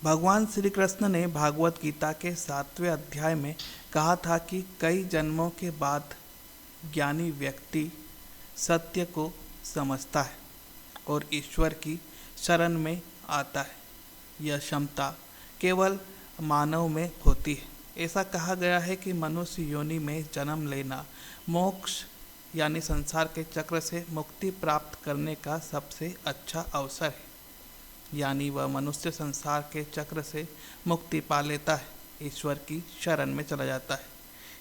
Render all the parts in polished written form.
भगवान श्री कृष्ण ने भागवत गीता के 7वें अध्याय में कहा था कि कई जन्मों के बाद ज्ञानी व्यक्ति सत्य को समझता है और ईश्वर की शरण में आता है। यह क्षमता केवल मानव में होती है। ऐसा कहा गया है कि मनुष्य योनि में जन्म लेना मोक्ष यानी संसार के चक्र से मुक्ति प्राप्त करने का सबसे अच्छा अवसर है। यानी वह मनुष्य संसार के चक्र से मुक्ति पा लेता है, ईश्वर की शरण में चला जाता है।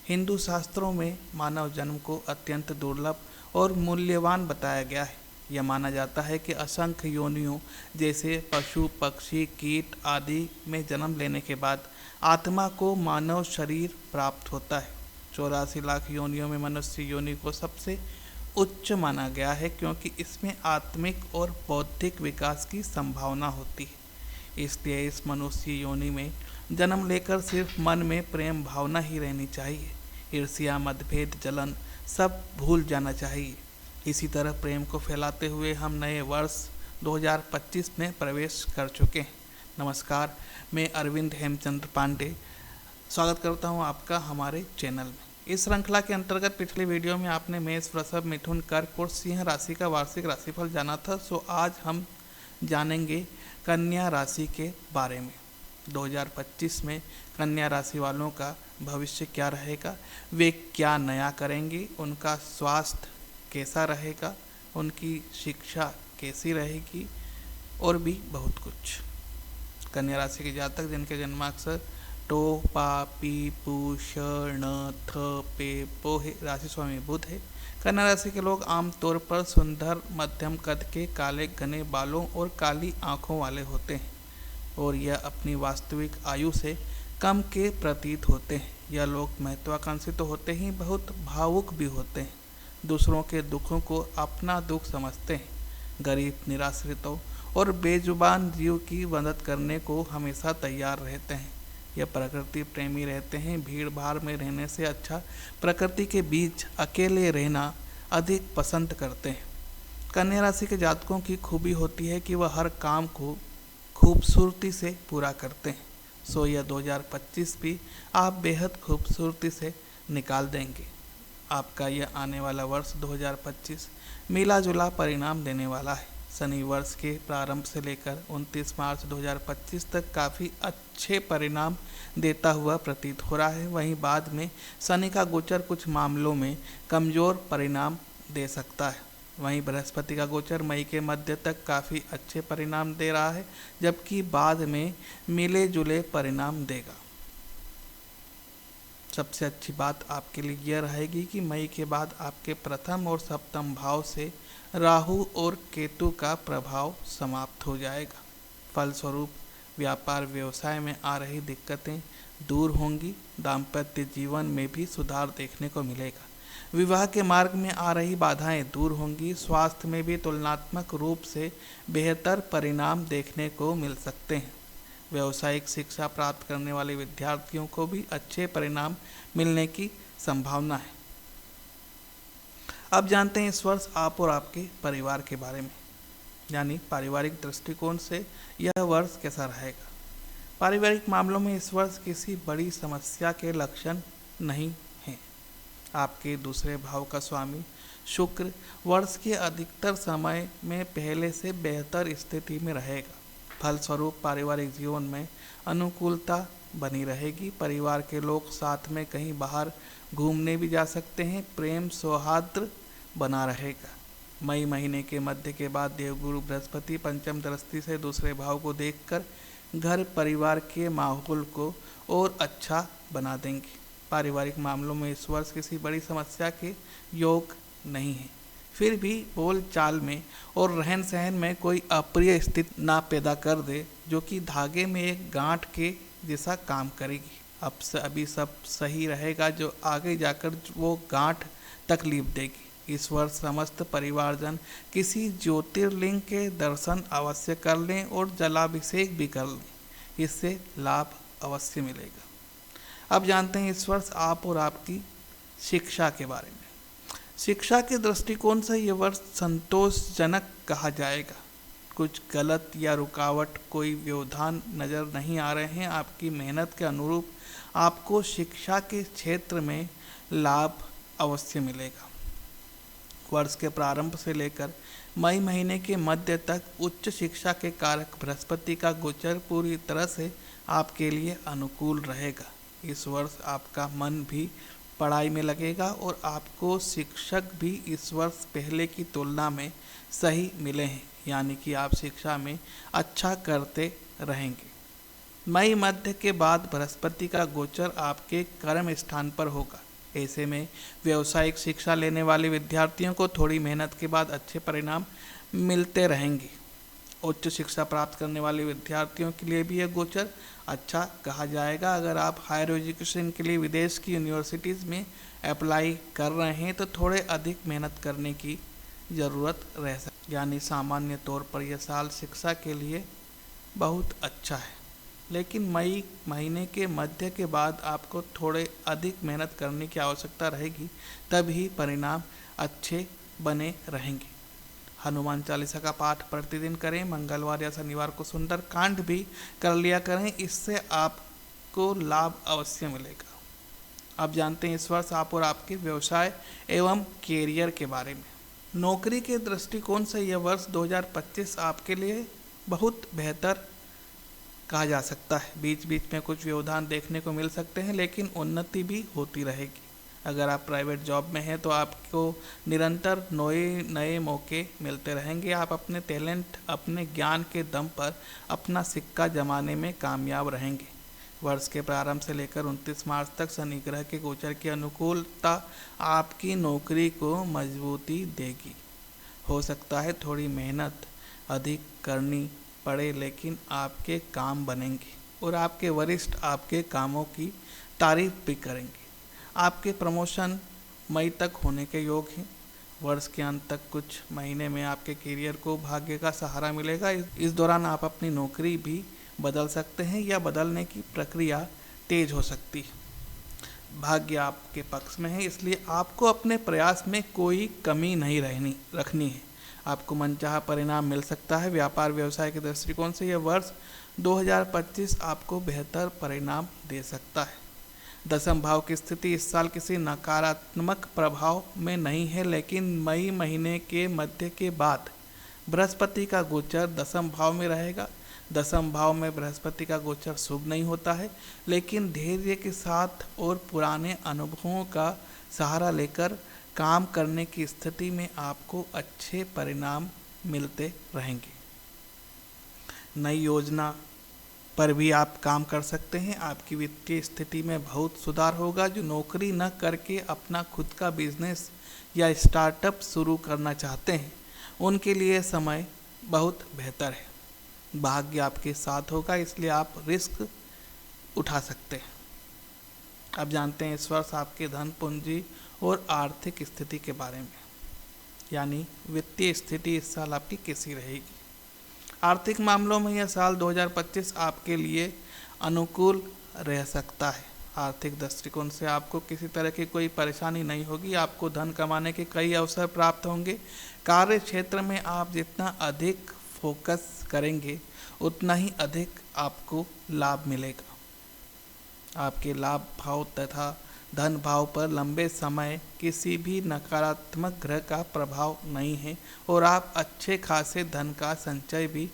हिंदू शास्त्रों में मानव जन्म को अत्यंत दुर्लभ और मूल्यवान बताया गया है। यह माना जाता है कि असंख्य योनियों जैसे पशु पक्षी कीट आदि में जन्म लेने के बाद आत्मा को मानव शरीर प्राप्त होता है। 84 लाख योनियों में मनुष्य योनि को सबसे उच्च माना गया है, क्योंकि इसमें आत्मिक और बौद्धिक विकास की संभावना होती है। इसलिए इस मनुष्य योनि में जन्म लेकर सिर्फ मन में प्रेम भावना ही रहनी चाहिए। ईर्ष्या मतभेद जलन सब भूल जाना चाहिए। इसी तरह प्रेम को फैलाते हुए हम नए वर्ष 2025 में प्रवेश कर चुके हैं। नमस्कार, मैं अरविंद हेमचंद्र पांडे स्वागत करता हूं आपका हमारे चैनल में। इस श्रृंखला के अंतर्गत पिछले वीडियो में आपने मेष, वृषभ, मिथुन, कर्क और सिंह राशि का वार्षिक राशिफल जाना था। सो आज हम जानेंगे कन्या राशि के बारे में। 2025 में कन्या राशि वालों का भविष्य क्या रहेगा, वे क्या नया करेंगे, उनका स्वास्थ्य कैसा रहेगा, उनकी शिक्षा कैसी रहेगी और भी बहुत कुछ। कन्या राशि के जातक जिनके जन्माक्षर टो, पा, पी, पू, श, ण, थ, पे, पो है, राशि स्वामी बुध है। कन्या राशि के लोग आमतौर पर सुंदर मध्यम कद के, काले घने बालों और काली आंखों वाले होते हैं और यह अपनी वास्तविक आयु से कम के प्रतीत होते हैं। यह लोग महत्वाकांक्षी तो होते ही बहुत भावुक भी होते हैं। दूसरों के दुखों को अपना दुख समझते हैं। गरीब, निराश्रितों और बेजुबान जीव की मदद करने को हमेशा तैयार रहते हैं। यह प्रकृति प्रेमी रहते हैं। भीड़ भाड़ में रहने से अच्छा प्रकृति के बीच अकेले रहना अधिक पसंद करते हैं। कन्या राशि के जातकों की खूबी होती है कि वह हर काम को खूबसूरती से पूरा करते हैं। सो यह 2025 भी आप बेहद खूबसूरती से निकाल देंगे। आपका यह आने वाला वर्ष 2025 मिला जुला परिणाम देने वाला है। शनि वर्ष के प्रारंभ से लेकर 29 मार्च 2025 तक काफ़ी अच्छे परिणाम देता हुआ प्रतीत हो रहा है। वहीं बाद में शनि का गोचर कुछ मामलों में कमज़ोर परिणाम दे सकता है। वहीं बृहस्पति का गोचर मई के मध्य तक काफ़ी अच्छे परिणाम दे रहा है, जबकि बाद में मिले जुले परिणाम देगा। सबसे अच्छी बात आपके लिए यह रहेगी कि मई के बाद आपके प्रथम और सप्तम भाव से राहु और केतु का प्रभाव समाप्त हो जाएगा। फलस्वरूप व्यापार व्यवसाय में आ रही दिक्कतें दूर होंगी। दाम्पत्य जीवन में भी सुधार देखने को मिलेगा। विवाह के मार्ग में आ रही बाधाएं दूर होंगी। स्वास्थ्य में भी तुलनात्मक रूप से बेहतर परिणाम देखने को मिल सकते हैं। व्यावसायिक शिक्षा प्राप्त करने वाले विद्यार्थियों को भी अच्छे परिणाम मिलने की संभावना है। अब जानते हैं इस वर्ष आप और आपके परिवार के बारे में, यानी पारिवारिक दृष्टिकोण से यह वर्ष कैसा रहेगा। पारिवारिक मामलों में इस वर्ष किसी बड़ी समस्या के लक्षण नहीं हैं। आपके दूसरे भाव का स्वामी शुक्र वर्ष के अधिकतर समय में पहले से बेहतर स्थिति में रहेगा। फलस्वरूप पारिवारिक जीवन में अनुकूलता बनी रहेगी। परिवार के लोग साथ में कहीं बाहर घूमने भी जा सकते हैं। प्रेम सौहार्द बना रहेगा। मई महीने के मध्य के बाद देवगुरु बृहस्पति पंचम दृष्टि से दूसरे भाव को देखकर घर परिवार के माहौल को और अच्छा बना देंगे। पारिवारिक मामलों में इस वर्ष किसी बड़ी समस्या के योग नहीं है। फिर भी बोल चाल में और रहन सहन में कोई अप्रिय स्थिति ना पैदा कर दे, जो कि धागे में एक गांठ के जैसा काम करेगी। अभी सब सही रहेगा, जो आगे जाकर वो गांठ तकलीफ देगी। इस वर्ष समस्त परिवारजन किसी ज्योतिर्लिंग के दर्शन अवश्य कर लें और जलाभिषेक भी कर लें। इससे लाभ अवश्य मिलेगा। अब जानते हैं इस वर्ष आप और आपकी शिक्षा के बारे में। शिक्षा के दृष्टिकोण से यह वर्ष संतोषजनक कहा जाएगा। कुछ गलत या रुकावट, कोई व्यवधान नज़र नहीं आ रहे हैं। आपकी मेहनत के अनुरूप आपको शिक्षा के क्षेत्र में लाभ अवश्य मिलेगा। वर्ष के प्रारंभ से लेकर मई महीने के मध्य तक उच्च शिक्षा के कारक बृहस्पति का गोचर पूरी तरह से आपके लिए अनुकूल रहेगा। इस वर्ष आपका मन भी पढ़ाई में लगेगा और आपको शिक्षक भी इस वर्ष पहले की तुलना में सही मिले हैं, यानी कि आप शिक्षा में अच्छा करते रहेंगे। मई मध्य के बाद बृहस्पति का गोचर आपके कर्म स्थान पर होगा। ऐसे में व्यावसायिक शिक्षा लेने वाले विद्यार्थियों को थोड़ी मेहनत के बाद अच्छे परिणाम मिलते रहेंगे। उच्च शिक्षा प्राप्त करने वाले विद्यार्थियों के लिए भी यह गोचर अच्छा कहा जाएगा। अगर आप हायर एजुकेशन के लिए विदेश की यूनिवर्सिटीज़ में अप्लाई कर रहे हैं तो थोड़े अधिक मेहनत करने की ज़रूरत रह सकती है, यानी सामान्य तौर पर यह साल शिक्षा के लिए बहुत अच्छा है, लेकिन मई महीने के मध्य के बाद आपको थोड़े अधिक मेहनत करने की आवश्यकता रहेगी, तभी परिणाम अच्छे बने रहेंगे। हनुमान चालीसा का पाठ प्रतिदिन करें। मंगलवार या शनिवार को सुंदर कांड भी कर लिया करें, इससे आपको लाभ अवश्य मिलेगा। अब जानते हैं इस वर्ष आप और आपके व्यवसाय एवं कैरियर के बारे में। नौकरी के दृष्टिकोण से यह वर्ष 2025 आपके लिए बहुत बेहतर कहा जा सकता है। बीच बीच में कुछ व्यवधान देखने को मिल सकते हैं, लेकिन उन्नति भी होती रहेगी। अगर आप प्राइवेट जॉब में हैं तो आपको निरंतर नए मौके मिलते रहेंगे। आप अपने टैलेंट, अपने ज्ञान के दम पर अपना सिक्का जमाने में कामयाब रहेंगे। वर्ष के प्रारंभ से लेकर 29 मार्च तक शनि ग्रह के गोचर की अनुकूलता आपकी नौकरी को मजबूती देगी। हो सकता है थोड़ी मेहनत अधिक करनी पड़े, लेकिन आपके काम बनेंगे और आपके वरिष्ठ आपके कामों की तारीफ भी करेंगे। आपके प्रमोशन मई तक होने के योग हैं। वर्ष के अंत तक कुछ महीने में आपके करियर को भाग्य का सहारा मिलेगा। इस दौरान आप अपनी नौकरी भी बदल सकते हैं या बदलने की प्रक्रिया तेज हो सकती है। भाग्य आपके पक्ष में है, इसलिए आपको अपने प्रयास में कोई कमी नहीं रखनी है। आपको मनचाहा परिणाम मिल सकता है। व्यापार व्यवसाय के दृष्टिकोण से यह वर्ष 2025 आपको बेहतर परिणाम दे सकता है। दसम भाव की स्थिति इस साल किसी नकारात्मक प्रभाव में नहीं है, लेकिन मई महीने के मध्य के बाद बृहस्पति का गोचर दसम भाव में रहेगा। दसम भाव में बृहस्पति का गोचर शुभ नहीं होता है, लेकिन धैर्य के साथ और पुराने अनुभवों का सहारा लेकर काम करने की स्थिति में आपको अच्छे परिणाम मिलते रहेंगे। नई योजना पर भी आप काम कर सकते हैं। आपकी वित्तीय स्थिति में बहुत सुधार होगा। जो नौकरी न करके अपना खुद का बिजनेस या स्टार्टअप शुरू करना चाहते हैं, उनके लिए समय बहुत बेहतर है। भाग्य आपके साथ होगा, इसलिए आप रिस्क उठा सकते हैं। अब जानते हैं इस वर्ष आपके धन पूंजी और आर्थिक स्थिति के बारे में, यानी वित्तीय स्थिति इस साल आपकी कैसी रहेगी। आर्थिक मामलों में यह साल 2025 आपके लिए अनुकूल रह सकता है। आर्थिक दृष्टिकोण से आपको किसी तरह की कोई परेशानी नहीं होगी। आपको धन कमाने के कई अवसर प्राप्त होंगे। कार्य क्षेत्र में आप जितना अधिक फोकस करेंगे, उतना ही अधिक आपको लाभ मिलेगा। आपके लाभ भाव तथा धन भाव पर लंबे समय किसी भी नकारात्मक ग्रह का प्रभाव नहीं है और आप अच्छे खासे धन का संचय भी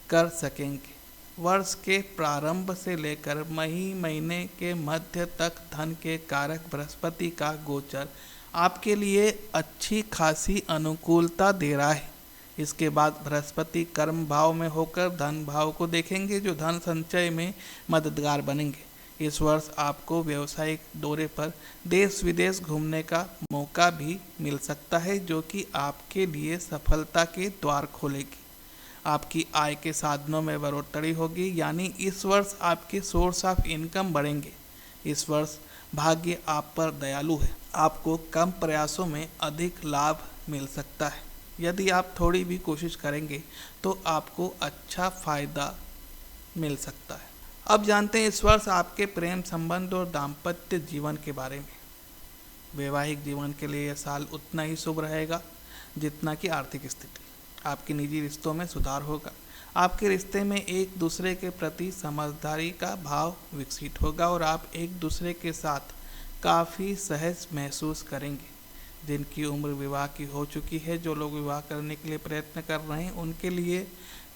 कर सकेंगे। वर्ष के प्रारंभ से लेकर मई महीने के मध्य तक धन के कारक बृहस्पति का गोचर आपके लिए अच्छी खासी अनुकूलता दे रहा है। इसके बाद बृहस्पति कर्म भाव में होकर धन भाव को देखेंगे, जो धन संचय में मददगार बनेंगे। इस वर्ष आपको व्यावसायिक दौरे पर देश विदेश घूमने का मौका भी मिल सकता है, जो कि आपके लिए सफलता के द्वार खोलेगी। आपकी आय के साधनों में बढ़ोतरी होगी, यानी इस वर्ष आपके सोर्स ऑफ इनकम बढ़ेंगे। इस वर्ष भाग्य आप पर दयालु है। आपको कम प्रयासों में अधिक लाभ मिल सकता है। यदि आप थोड़ी भी कोशिश करेंगे तो आपको अच्छा फायदा मिल सकता है। अब जानते हैं इस वर्ष आपके प्रेम संबंध और दाम्पत्य जीवन के बारे में। वैवाहिक जीवन के लिए यह साल उतना ही शुभ रहेगा जितना कि आर्थिक स्थिति। आपके निजी रिश्तों में सुधार होगा। आपके रिश्ते में एक दूसरे के प्रति समझदारी का भाव विकसित होगा और आप एक दूसरे के साथ काफ़ी सहज महसूस करेंगे। जिनकी उम्र विवाह की हो चुकी है, जो लोग विवाह करने के लिए प्रयत्न कर रहे हैं, उनके लिए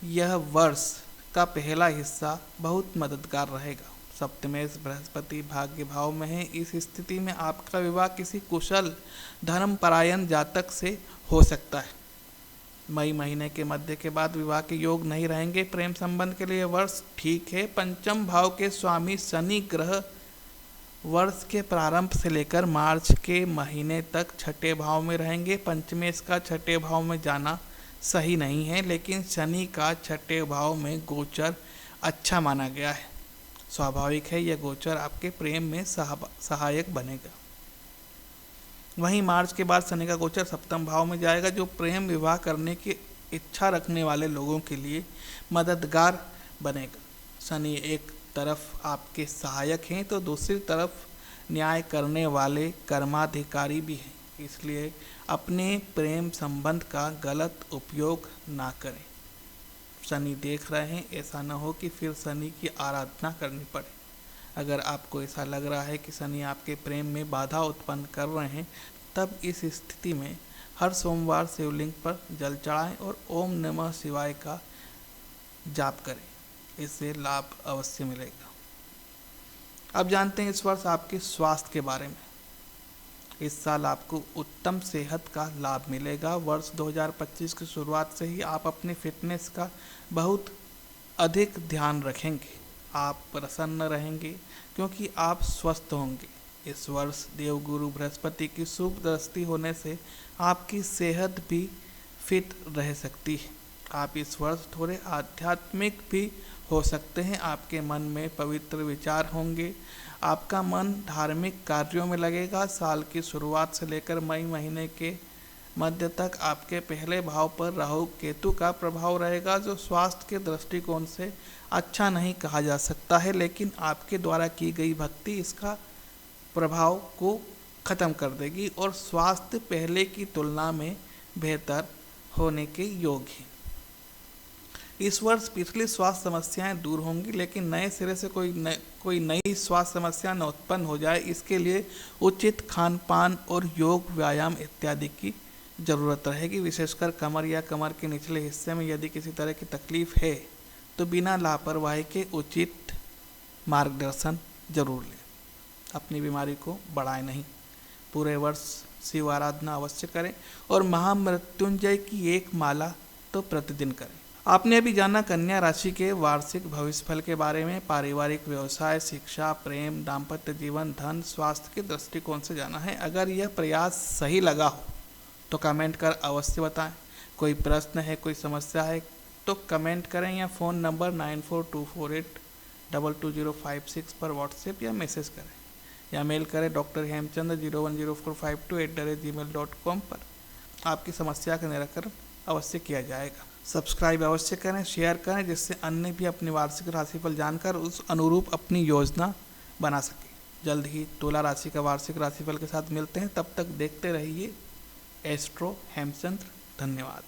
यह वर्ष का पहला हिस्सा बहुत मददगार रहेगा। सप्तमेश बृहस्पति भाग्य भाव में है। इस स्थिति में आपका विवाह किसी कुशल धर्मपरायण जातक से हो सकता है। मई महीने के मध्य के बाद विवाह के योग नहीं रहेंगे। प्रेम संबंध के लिए वर्ष ठीक है। पंचम भाव के स्वामी शनि ग्रह वर्ष के प्रारंभ से लेकर मार्च के महीने तक छठे भाव में रहेंगे। पंचमेश का छठे भाव में जाना सही नहीं है, लेकिन शनि का छठे भाव में गोचर अच्छा माना गया है। स्वाभाविक है यह गोचर आपके प्रेम में सहायक बनेगा। वहीं मार्च के बाद शनि का गोचर सप्तम भाव में जाएगा, जो प्रेम विवाह करने की इच्छा रखने वाले लोगों के लिए मददगार बनेगा। शनि एक तरफ आपके सहायक हैं तो दूसरी तरफ न्याय करने वाले कर्माधिकारी भी हैं, इसलिए अपने प्रेम संबंध का गलत उपयोग ना करें। शनि देख रहे हैं, ऐसा न हो कि फिर शनि की आराधना करनी पड़े। अगर आपको ऐसा लग रहा है कि शनि आपके प्रेम में बाधा उत्पन्न कर रहे हैं, तब इस स्थिति में हर सोमवार शिवलिंग पर जल चढ़ाएं और ओम नमः शिवाय का जाप करें। इससे लाभ अवश्य मिलेगा। अब जानते हैं इस वर्ष आपके स्वास्थ्य के बारे में। इस साल आपको उत्तम सेहत का लाभ मिलेगा। वर्ष 2025 की शुरुआत से ही आप अपने फिटनेस का बहुत अधिक ध्यान रखेंगे। आप प्रसन्न रहेंगे क्योंकि आप स्वस्थ होंगे। इस वर्ष देवगुरु बृहस्पति की शुभ दृष्टि होने से आपकी सेहत भी फिट रह सकती है। आप इस वर्ष थोड़े आध्यात्मिक भी हो सकते हैं। आपके मन में पवित्र विचार होंगे। आपका मन धार्मिक कार्यों में लगेगा। साल की शुरुआत से लेकर मई महीने के मध्य तक आपके पहले भाव पर राहु केतु का प्रभाव रहेगा, जो स्वास्थ्य के दृष्टिकोण से अच्छा नहीं कहा जा सकता है, लेकिन आपके द्वारा की गई भक्ति इसका प्रभाव को खत्म कर देगी और स्वास्थ्य पहले की तुलना में बेहतर होने के योग है। इस वर्ष पिछली स्वास्थ्य समस्याएं दूर होंगी, लेकिन नए सिरे से कोई नई स्वास्थ्य समस्या न उत्पन्न हो जाए, इसके लिए उचित खान पान और योग व्यायाम इत्यादि की ज़रूरत रहेगी। विशेषकर कमर या कमर के निचले हिस्से में यदि किसी तरह की तकलीफ है तो बिना लापरवाही के उचित मार्गदर्शन जरूर लें। अपनी बीमारी को बढ़ाएं नहीं। पूरे वर्ष शिव आराधना अवश्य करें और महामृत्युंजय की एक माला तो प्रतिदिन करें। आपने अभी जाना कन्या राशि के वार्षिक भविष्यफल के बारे में। पारिवारिक, व्यवसाय, शिक्षा, प्रेम, दाम्पत्य जीवन, धन, स्वास्थ्य के दृष्टिकोण से जाना है। अगर यह प्रयास सही लगा हो तो कमेंट कर अवश्य बताएं। कोई प्रश्न है, कोई समस्या है तो कमेंट करें या फ़ोन नंबर 9424822056 पर व्हाट्सएप या मैसेज करें या मेल करें dr.hemchandra010452@gmail.com पर। आपकी समस्या का निराकरण अवश्य किया जाएगा। सब्सक्राइब अवश्य करें, शेयर करें, जिससे अन्य भी अपनी वार्षिक राशिफल जानकर उस अनुरूप अपनी योजना बना सके। जल्द ही तुला राशि का वार्षिक राशिफल के साथ मिलते हैं। तब तक देखते रहिए एस्ट्रो हेमचंद्र। धन्यवाद।